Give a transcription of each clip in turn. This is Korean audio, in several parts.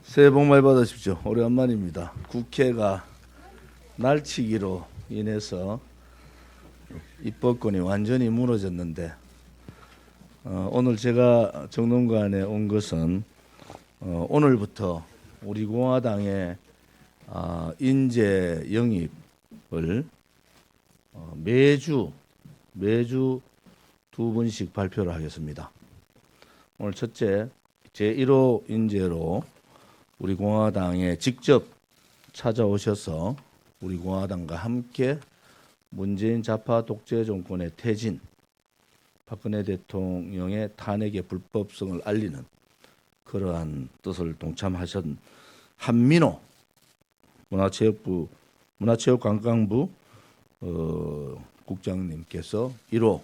새해 복 많이 받으십시오. 오래간만입니다. 국회가 날치기로 인해서 입법권이 완전히 무너졌는데 오늘 제가 정론관에 온 것은 오늘부터 우리 공화당의 인재 영입을 매주 두 번씩 발표를 하겠습니다. 오늘 첫째 제1호 인재로 우리 공화당에 직접 찾아오셔서 우리 공화당과 함께 문재인 좌파 독재 정권의 퇴진, 박근혜 대통령의 탄핵의 불법성을 알리는 그러한 뜻을 동참하신 한민호 문화체육관광부 국장님께서 1호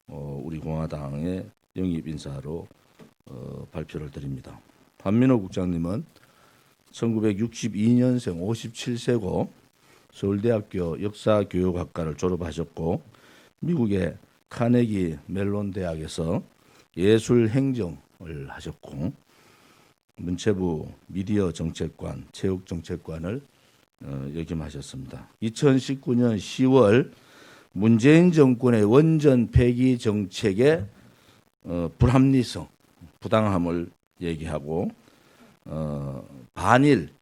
우리 공화당의 영입 인사로 발표를 드립니다. 한민호 국장님은 1962년생 57세고 서울대학교 역사교육학과를 졸업하셨고 미국의 카네기 멜론 대학에서 예술행정을 하셨고 문체부 미디어 정책관, 체육 정책관을 역임하셨습니다. 2019년 10월 문재인 정권의 원전 폐기 정책의 불합리성, 부당함을 얘기하고 반일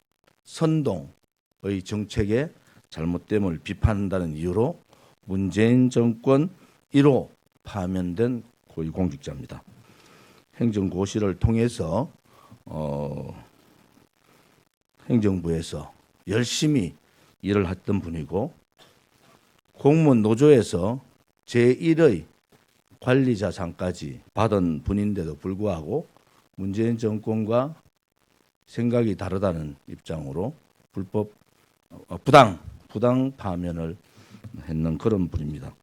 선동의 정책의 잘못됨을 비판한다는 이유로 문재인 정권 1호 파면된 고위공직자입니다. 행정고시를 통해서 행정부에서 열심히 일을 했던 분이고 공무원 노조에서 제1의 관리자상까지 받은 분인데도 불구하고 문재인 정권과 생각이 다르다는 입장으로 부당 파면을 했는 그런 분입니다.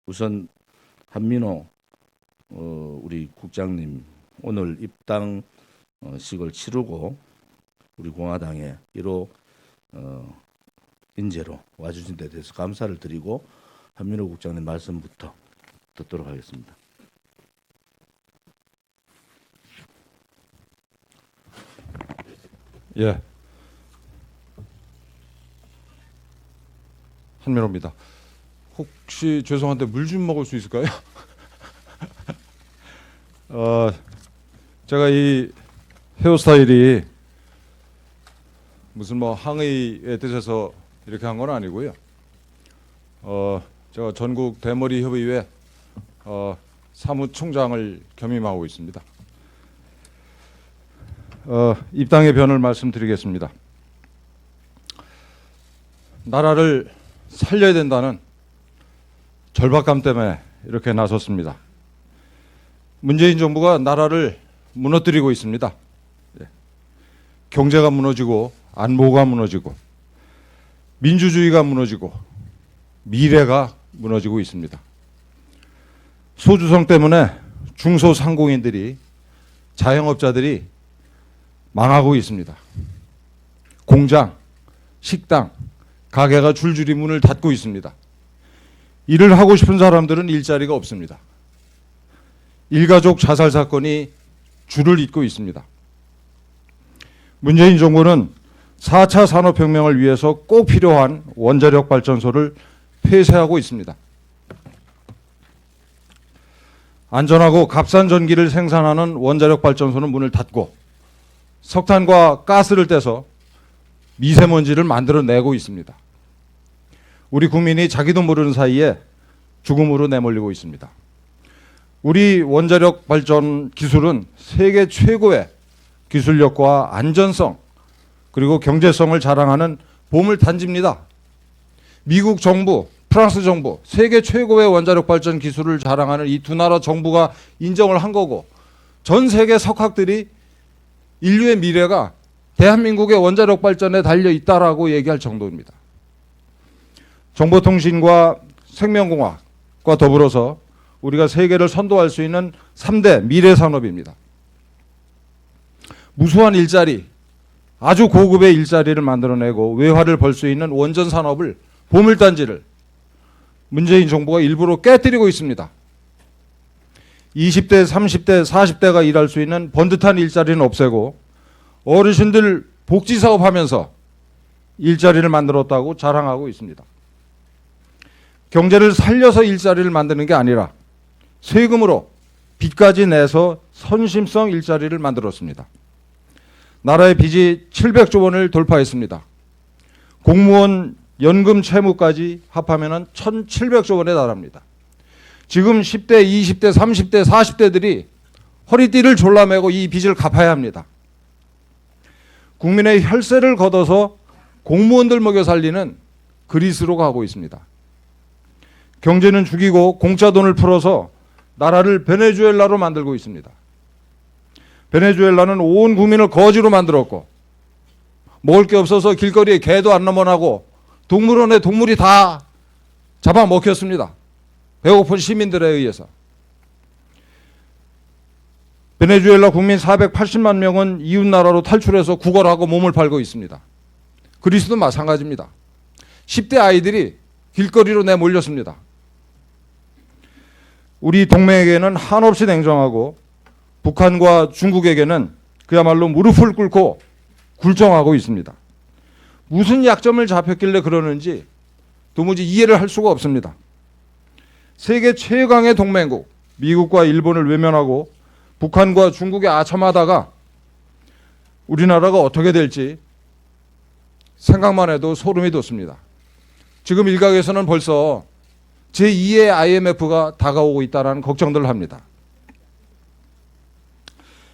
우선 한민호 우리 국장님 오늘 입당식을 치르고 우리 공화당의 1호 인재로 와주신 데 대해서 감사를 드리고 한민호 국장님 말씀부터 듣도록 하겠습니다. 예, 한민호입니다. 혹시 죄송한데 물 좀 먹을 수 있을까요? 제가 이 헤어스타일이 무슨 뭐 항의의 뜻에서 이렇게 한 건 아니고요. 제가 전국 대머리 협의회 사무총장을 겸임하고 있습니다. 입당의 변을 말씀드리겠습니다. 나라를 살려야 된다는 절박감 때문에 이렇게 나섰습니다. 문재인 정부가 나라를 무너뜨리고 있습니다. 경제가 무너지고 안보가 무너지고 민주주의가 무너지고 미래가 무너지고 있습니다. 소주성 때문에 중소상공인들이 자영업자들이 망하고 있습니다. 공장, 식당, 가게가 줄줄이 문을 닫고 있습니다. 일을 하고 싶은 사람들은 일자리가 없습니다. 일가족 자살 사건이 줄을 잇고 있습니다. 문재인 정부는 4차 산업혁명을 위해서 꼭 필요한 원자력 발전소를 폐쇄하고 있습니다. 안전하고 값싼 전기를 생산하는 원자력 발전소는 문을 닫고 석탄과 가스를 떼서 미세먼지를 만들어내고 있습니다. 우리 국민이 자기도 모르는 사이에 죽음으로 내몰리고 있습니다. 우리 원자력 발전 기술은 세계 최고의 기술력과 안전성 그리고 경제성을 자랑하는 보물단지입니다. 미국 정부, 프랑스 정부, 세계 최고의 원자력 발전 기술을 자랑하는 이 두 나라 정부가 인정을 한 거고 전 세계 석학들이 인류의 미래가 대한민국의 원자력 발전에 달려 있다라고 얘기할 정도입니다. 정보통신과 생명공학과 더불어서 우리가 세계를 선도할 수 있는 3대 미래 산업입니다. 무수한 일자리, 아주 고급의 일자리를 만들어내고 외화를 벌 수 있는 원전 산업을 보물단지를 문재인 정부가 일부러 깨뜨리고 있습니다. 20대, 30대, 40대가 일할 수 있는 번듯한 일자리는 없애고 어르신들 복지 사업하면서 일자리를 만들었다고 자랑하고 있습니다. 경제를 살려서 일자리를 만드는 게 아니라 세금으로 빚까지 내서 선심성 일자리를 만들었습니다. 나라의 빚이 700조 원을 돌파했습니다. 공무원 연금 채무까지 합하면 1,700조 원에 달합니다. 지금 10대, 20대, 30대, 40대들이 허리띠를 졸라매고 이 빚을 갚아야 합니다. 국민의 혈세를 걷어서 공무원들 먹여 살리는 그리스로 가고 있습니다. 경제는 죽이고 공짜 돈을 풀어서 나라를 베네수엘라로 만들고 있습니다. 베네수엘라는 온 국민을 거지로 만들었고 먹을 게 없어서 길거리에 개도 안 넘어나고 동물원에 동물이 다 잡아먹혔습니다. 배고픈 시민들에 의해서. 베네수엘라 국민 480만 명은 이웃나라로 탈출해서 구걸하고 몸을 팔고 있습니다. 그리스도 마찬가지입니다. 10대 아이들이 길거리로 내몰렸습니다. 우리 동맹에게는 한없이 냉정하고 북한과 중국에게는 그야말로 무릎을 꿇고 굴종하고 있습니다. 무슨 약점을 잡혔길래 그러는지 도무지 이해를 할 수가 없습니다. 세계 최강의 동맹국 미국과 일본을 외면하고 북한과 중국에 아첨하다가 우리나라가 어떻게 될지 생각만 해도 소름이 돋습니다. 지금 일각에서는 벌써 제2의 IMF가 다가오고 있다는 걱정들을 합니다.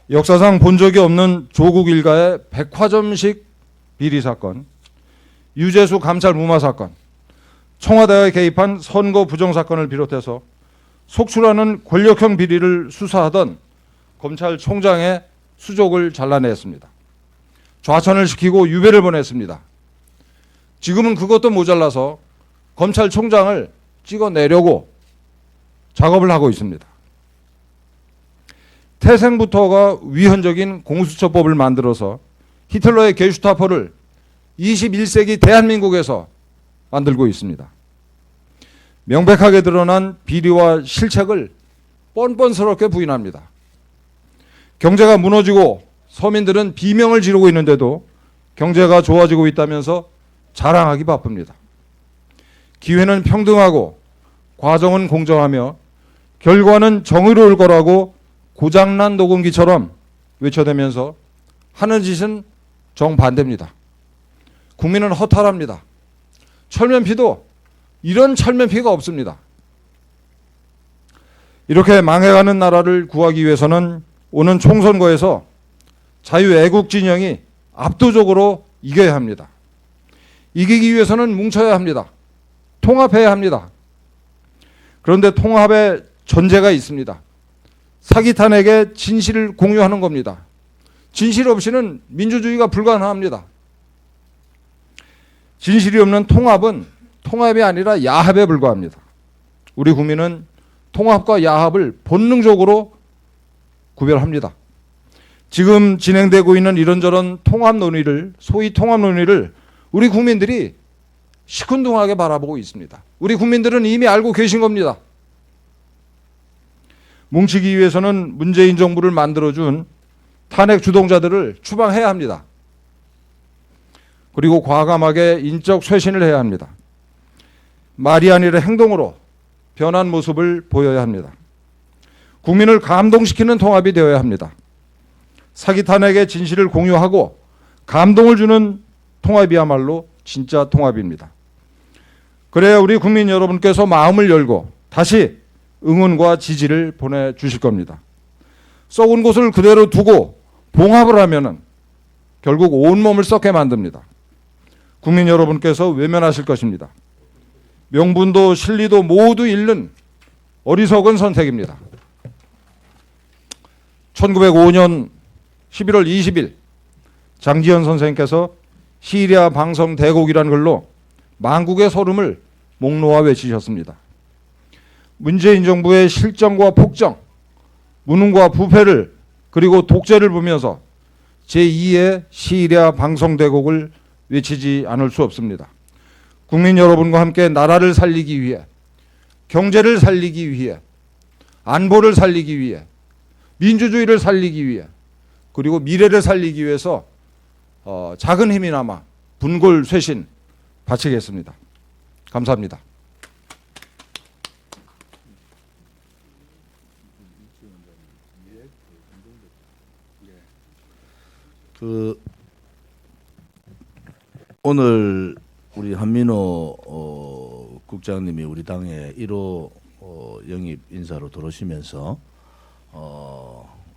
역사상 본 적이 없는 조국 일가의 백화점식 비리 사건, 유재수 감찰 무마 사건, 청와대가 개입한 선거 부정 사건을 비롯해서 속출하는 권력형 비리를 수사하던 검찰총장의 수족을 잘라냈습니다. 좌천을 시키고 유배를 보냈습니다. 지금은 그것도 모자라서 검찰총장을 찍어내려고 작업을 하고 있습니다. 태생부터가 위헌적인 공수처법을 만들어서 히틀러의 게슈타포를 21세기 대한민국에서 만들고 있습니다. 명백하게 드러난 비리와 실책을 뻔뻔스럽게 부인합니다. 경제가 무너지고 서민들은 비명을 지르고 있는데도 경제가 좋아지고 있다면서 자랑하기 바쁩니다. 기회는 평등하고 과정은 공정하며 결과는 정의로울 거라고 고장난 녹음기처럼 외쳐대면서 하는 짓은 정반대입니다. 국민은 허탈합니다. 철면피도 이런 철면피가 없습니다. 이렇게 망해가는 나라를 구하기 위해서는 오는 총선거에서 자유애국 진영이 압도적으로 이겨야 합니다. 이기기 위해서는 뭉쳐야 합니다. 통합해야 합니다. 그런데 통합에 전제가 있습니다. 사기탄에게 진실을 공유하는 겁니다. 진실 없이는 민주주의가 불가능합니다. 진실이 없는 통합은 통합이 아니라 야합에 불과합니다. 우리 국민은 통합과 야합을 본능적으로 구별합니다. 지금 진행되고 있는 이런저런 통합 논의를, 소위 통합 논의를 우리 국민들이 시큰둥하게 바라보고 있습니다. 우리 국민들은 이미 알고 계신 겁니다. 뭉치기 위해서는 문재인 정부를 만들어준 탄핵 주동자들을 추방해야 합니다. 그리고 과감하게 인적 쇄신을 해야 합니다. 말이 아니라 행동으로 변한 모습을 보여야 합니다. 국민을 감동시키는 통합이 되어야 합니다. 사기 탄핵의 진실을 공유하고 감동을 주는 통합이야말로 진짜 통합입니다. 그래야 우리 국민 여러분께서 마음을 열고 다시 응원과 지지를 보내주실 겁니다. 썩은 곳을 그대로 두고 봉합을 하면은 결국 온몸을 썩게 만듭니다. 국민 여러분께서 외면하실 것입니다. 명분도 실리도 모두 잃는 어리석은 선택입니다. 1905년 11월 20일 장지현 선생님께서 시리아 방송 대곡이라는 글로 만국의 소름을 목놓아 외치셨습니다. 문재인 정부의 실정과 폭정, 무능과 부패를 그리고 독재를 보면서 제2의 시리아 방송 대곡을 외치지 않을 수 없습니다. 국민 여러분과 함께 나라를 살리기 위해, 경제를 살리기 위해 안보를 살리기 위해, 민주주의를 살리기 위해, 그리고 미래를 살리기 위해서 작은 힘이나마 분골 쇄신 바치겠습니다. 감사합니다. 오늘 우리 한민호 국장님이 우리 당의 1호 영입 인사로 들어오시면서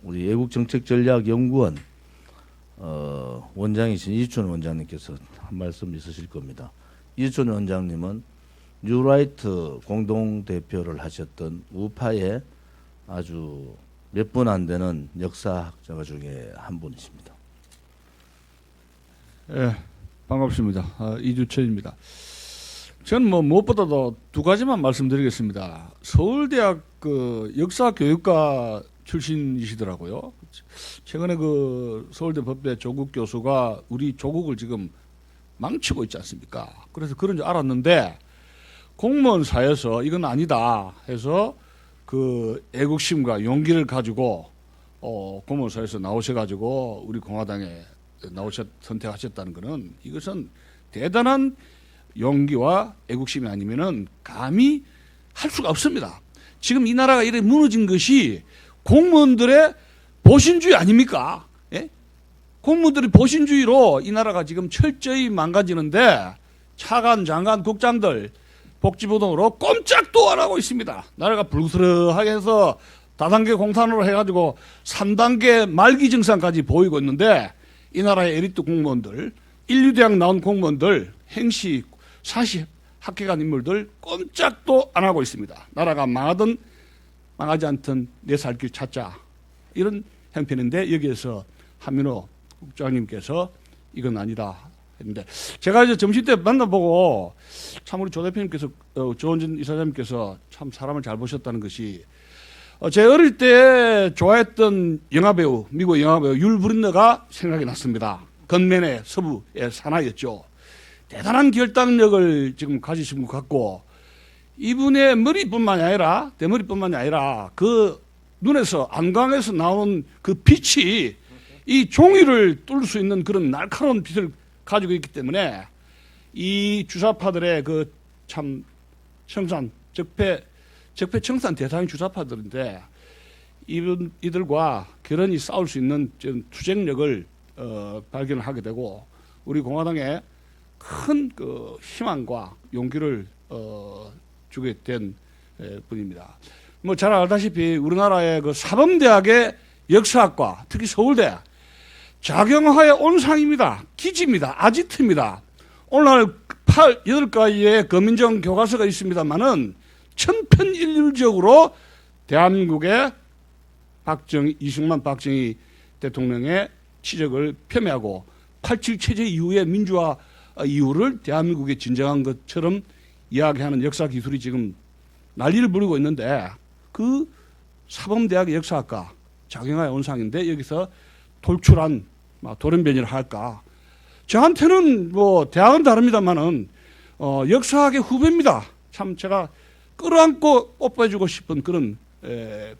우리 애국정책전략연구원 원장이신 이준 원장님께서 한 말씀 있으실 겁니다. 이준 원장님은 뉴라이트 공동대표를 하셨던 우파의 아주 몇 분 안 되는 역사학자 중에 한 분이십니다. 예, 반갑습니다. 이주철입니다. 저는 무엇보다도 두 가지만 말씀드리겠습니다. 서울대학 그 역사교육과 출신이시더라고요. 최근에 그 서울대 법대 조국 교수가 우리 조국을 지금 망치고 있지 않습니까? 그래서 그런 줄 알았는데 공무원사에서 이건 아니다 해서 그 애국심과 용기를 가지고 공무원사에서 나오셔가지고 우리 공화당에 선택하셨다는 것은 이것은 대단한 용기와 애국심이 아니면은 감히 할 수가 없습니다. 지금 이 나라가 이렇게 무너진 것이 공무원들의 보신주의 아닙니까? 예? 공무원들의 보신주의로 이 나라가 지금 철저히 망가지는데 차관, 장관, 국장들 복지부 등으로 꼼짝도 안 하고 있습니다. 나라가 불그스름하게 해서 다단계 공탄으로 해가지고 3단계 말기 증상까지 보이고 있는데 이 나라의 에리트 공무원들, 인류대학 나온 공무원들, 행시, 사시, 학회간 인물들 꼼짝도 안 하고 있습니다. 나라가 망하든 망하지 않든 내 살 길 찾자. 이런 형편인데 여기에서 한민호 국장님께서 이건 아니다 했는데 제가 이제 점심 때 만나보고 참 우리 조 대표님께서 조원진 이사장님께서 참 사람을 잘 보셨다는 것이 제 어릴 때 좋아했던 영화배우, 미국 영화배우 율 브린너가 생각이 났습니다. 건맨의 서부의 사나이였죠. 대단한 결단력을 지금 가지신 것 같고 이분의 머리뿐만이 아니라 대머리뿐만이 아니라 그 눈에서 안광에서 나오는 그 빛이 이 종이를 뚫을 수 있는 그런 날카로운 빛을 가지고 있기 때문에 이 주사파들의 그 참 청산 적폐 청산 대상인 주사파들인데 이들과 결연히 싸울 수 있는 투쟁력을 발견을 하게 되고 우리 공화당에 큰 그 희망과 용기를 주게 된 분입니다. 뭐 잘 알다시피 우리나라의 그 사범대학의 역사학과 특히 서울대 자경화의 온상입니다. 기지입니다. 아지트입니다. 오늘날 8가지의 거민정 교과서가 있습니다만은 천편일률적으로 대한민국의 이승만 박정희 대통령의 치적을 폄훼하고 87 체제 이후의 민주화 이후를 대한민국에 진정한 것처럼 이야기하는 역사 기술이 지금 난리를 부리고 있는데 그 사범대학의 역사학과 자경화의 온상인데 여기서 돌출한 돌연변이를 할까? 저한테는 뭐 대학은 다릅니다만은 역사학의 후배입니다. 참 제가 끌어안고 뽀뽀해주고 싶은 그런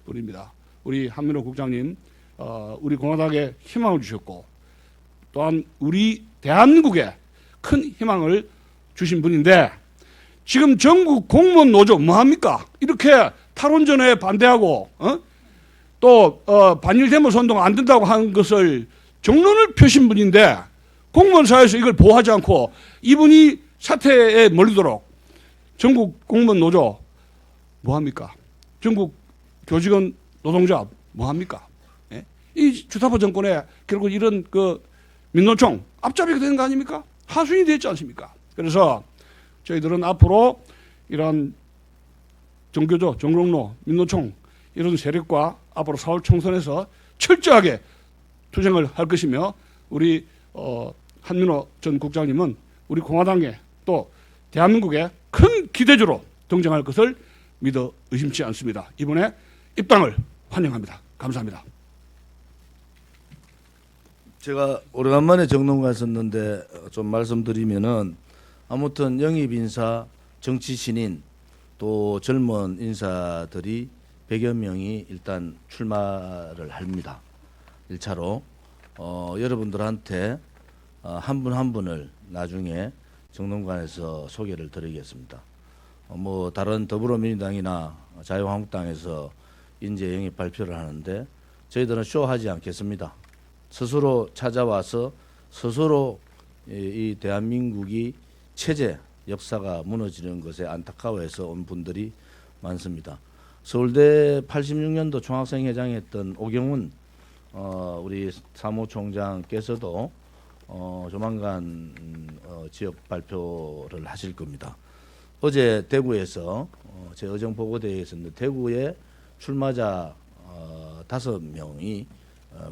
분입니다. 우리 한민호 국장님, 우리 공화당에 희망을 주셨고 또한 우리 대한민국에 큰 희망을 주신 분인데 지금 전국 공무원 노조 뭐합니까? 이렇게 탈원전에 반대하고 또 반일 데모 선동 안 된다고 하는 것을 정론을 펴신 분인데 공무원 사회에서 이걸 보호하지 않고 이분이 사퇴에 몰리도록 전국 공무원 노조 뭐합니까? 전국 교직원 노동자 뭐합니까? 예? 이 주사파 정권에 결국 이런 그 민노총 앞잡이가 되는 거 아닙니까? 하수인이 됐지 않습니까? 그래서 저희들은 앞으로 이런 정교조, 정롱로, 민노총 이런 세력과 앞으로 4월 총선에서 철저하게 투쟁을 할 것이며 우리 한민호 전 국장님은 우리 공화당에 또 대한민국의 큰 기대주로 등장할 것을 믿어 의심치 않습니다. 이번에 입당을 환영합니다. 감사합니다. 제가 오래간만에 정론 갔었는데 좀 말씀드리면은 아무튼 영입 인사, 정치 신인 또 젊은 인사들이 100여 명이 일단 출마를 합니다. 1차로 여러분들한테 한 분 한 분을 나중에 정론관에서 소개를 드리겠습니다. 뭐 다른 더불어민주당이나 자유한국당에서 인재 영입 발표를 하는데 저희들은 쇼하지 않겠습니다. 스스로 찾아와서 스스로 이 대한민국이 체제 역사가 무너지는 것에 안타까워해서 온 분들이 많습니다. 서울대 86년도 총학생회장했던 오경훈 우리 사무총장께서도 조만간 지역 발표를 하실 겁니다. 어제 대구에서 제 의정 보고대회에 있었는데 대구에 출마자 5명이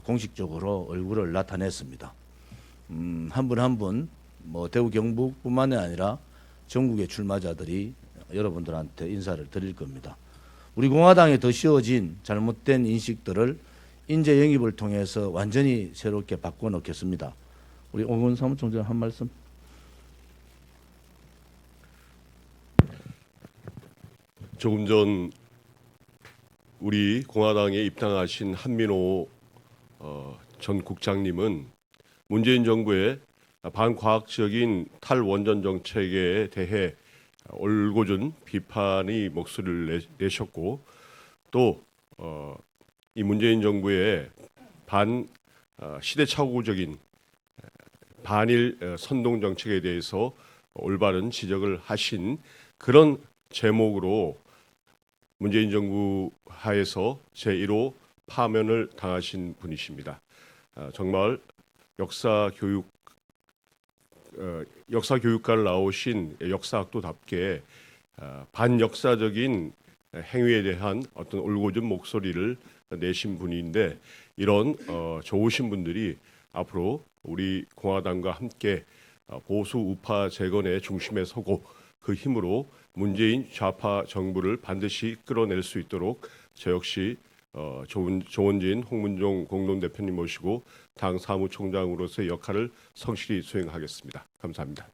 공식적으로 얼굴을 나타냈습니다. 한 분 한 분 뭐 대구 경북뿐만이 아니라 전국의 출마자들이 여러분들한테 인사를 드릴 겁니다. 우리 공화당에 더 씌워진 잘못된 인식들을 인재 영입을 통해서 완전히 새롭게 바꿔놓겠습니다. 우리 오건 사무총장 한 말씀. 조금 전 우리 공화당에 입당하신 한민호 전 국장님은 문재인 정부의 반과학적인 탈원전 정책에 대해 올곧은 비판의 목소리를 내셨고 또 이 문재인 정부의 시대착오적인 반일 선동 정책에 대해서 올바른 지적을 하신 그런 제목으로 문재인 정부 하에서 제1호 파면을 당하신 분이십니다. 정말 역사교육과를 나오신 역사학도답게 반역사적인 행위에 대한 어떤 올곧은 목소리를 내신 분인데 이런 좋으신 분들이 앞으로 우리 공화당과 함께 보수 우파 재건의 중심에 서고 그 힘으로 문재인 좌파 정부를 반드시 끌어낼 수 있도록 저 역시 조원진 홍문종 공동대표님 모시고 당 사무총장으로서의 역할을 성실히 수행하겠습니다. 감사합니다.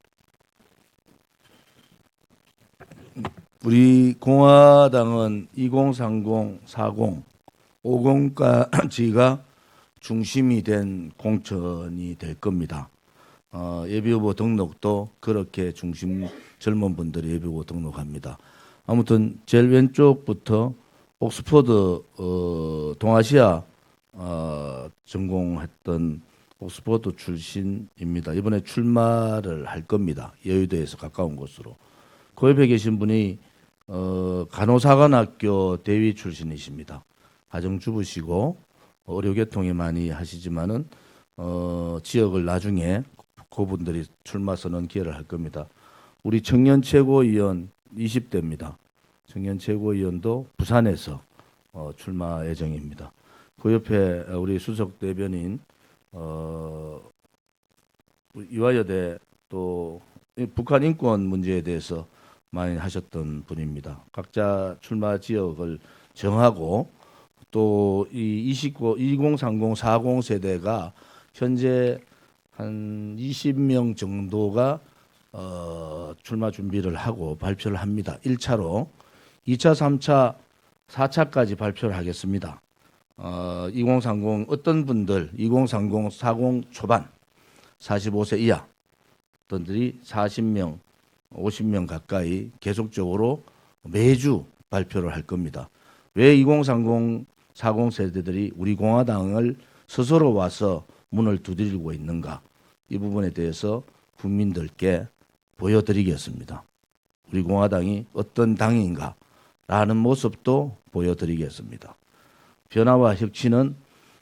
우리 공화당은 2030, 40, 50까지가 중심이 된 공천이 될 겁니다. 예비후보 등록도 그렇게 젊은 분들이 예비후보 등록합니다. 아무튼 제일 왼쪽부터 옥스퍼드 동아시아 전공했던 옥스퍼드 출신입니다. 이번에 출마를 할 겁니다. 여의도에서 가까운 곳으로. 그 옆에 계신 분이 간호사관학교 대위 출신이십니다. 가정주부시고 의료계통에 많이 하시지만은 지역을 나중에 그분들이 출마 선언 기회를 할 겁니다. 우리 청년 최고위원 20대입니다. 청년 최고위원도 부산에서 출마 예정입니다. 그 옆에 우리 수석 대변인 이화여대 또 북한 인권 문제에 대해서 많이 하셨던 분입니다. 각자 출마 지역을 정하고 또 이 2030, 40 세대가 현재 한 20명 정도가 출마 준비를 하고 발표를 합니다. 1차로 2차, 3차, 4차까지 발표를 하겠습니다. 2030 어떤 분들 2030, 40 초반 45세 이하 분들이 40명, 50명 가까이 계속적으로 매주 발표를 할 겁니다. 왜 2030, 40 세대들이 우리 공화당을 스스로 와서 문을 두드리고 있는가? 이 부분에 대해서 국민들께 보여드리겠습니다. 우리 공화당이 어떤 당인가? 라는 모습도 보여드리겠습니다. 변화와 혁신은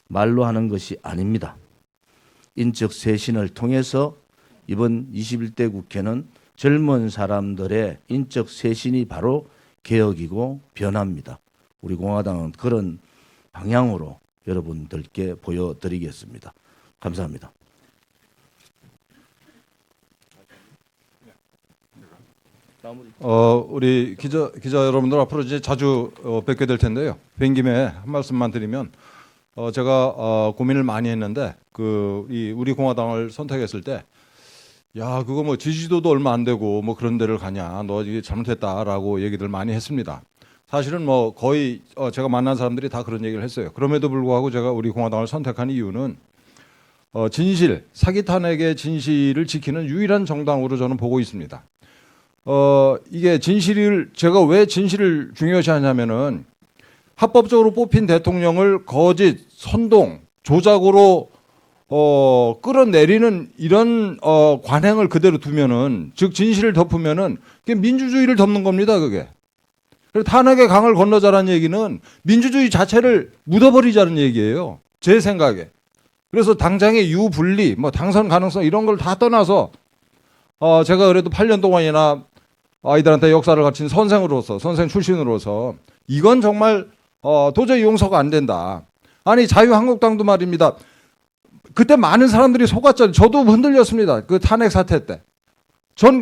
말로 하는 것이 아닙니다. 인적 쇄신을 통해서 이번 21대 국회는 젊은 사람들의 인적 쇄신이 바로 개혁이고 변화입니다. 우리 공화당은 그런 방향으로 여러분들께 보여드리겠습니다. 감사합니다. 우리 기자 여러분들 앞으로 이제 자주 뵙게 될 텐데요. 뵌 김에 한 말씀만 드리면 제가 고민을 많이 했는데 우리 공화당을 선택했을 때 야 그거 뭐 지지도도 얼마 안 되고 뭐 그런 데를 가냐 너 이게 잘못했다라고 얘기들 많이 했습니다. 사실은 뭐 거의 제가 만난 사람들이 다 그런 얘기를 했어요. 그럼에도 불구하고 제가 우리 공화당을 선택한 이유는 진실, 사기 탄핵의 진실을 지키는 유일한 정당으로 저는 보고 있습니다. 이게 진실을 제가 왜 진실을 중요시하냐면은 합법적으로 뽑힌 대통령을 거짓, 선동, 조작으로 끌어내리는 이런 관행을 그대로 두면은, 즉 진실을 덮으면은 그게 민주주의를 덮는 겁니다. 그게. 그래서 탄핵의 강을 건너자라는 얘기는 민주주의 자체를 묻어버리자는 얘기예요. 제 생각에. 그래서 당장의 유불리, 뭐 당선 가능성 이런 걸 다 떠나서 제가 그래도 8년 동안이나 아이들한테 역사를 가르친 선생으로서, 선생 출신으로서 이건 정말 도저히 용서가 안 된다. 아니 자유한국당도 말입니다. 그때 많은 사람들이 속았잖아요. 저도 흔들렸습니다. 그 탄핵 사태 때.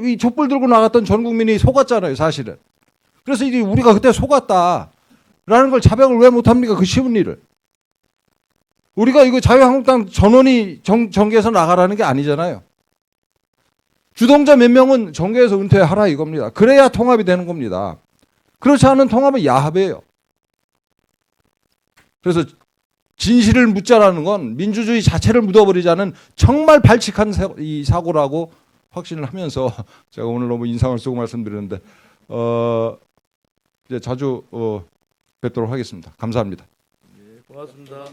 이 촛불 들고 나갔던 전 국민이 속았잖아요, 사실은. 그래서 이제 우리가 그때 속았다라는 걸 자백을 왜 못합니까? 그 쉬운 일을. 우리가 이거 자유한국당 전원이 정계에서 나가라는 게 아니잖아요. 주동자 몇 명은 정계에서 은퇴하라 이겁니다. 그래야 통합이 되는 겁니다. 그렇지 않은 통합은 야합이에요. 그래서 진실을 묻자라는 건 민주주의 자체를 묻어버리자는 정말 발칙한 이 사고라고 확신을 하면서 제가 오늘 너무 인상을 쓰고 말씀드렸는데 이제 자주 뵙도록 하겠습니다. 감사합니다. 고맙습니다.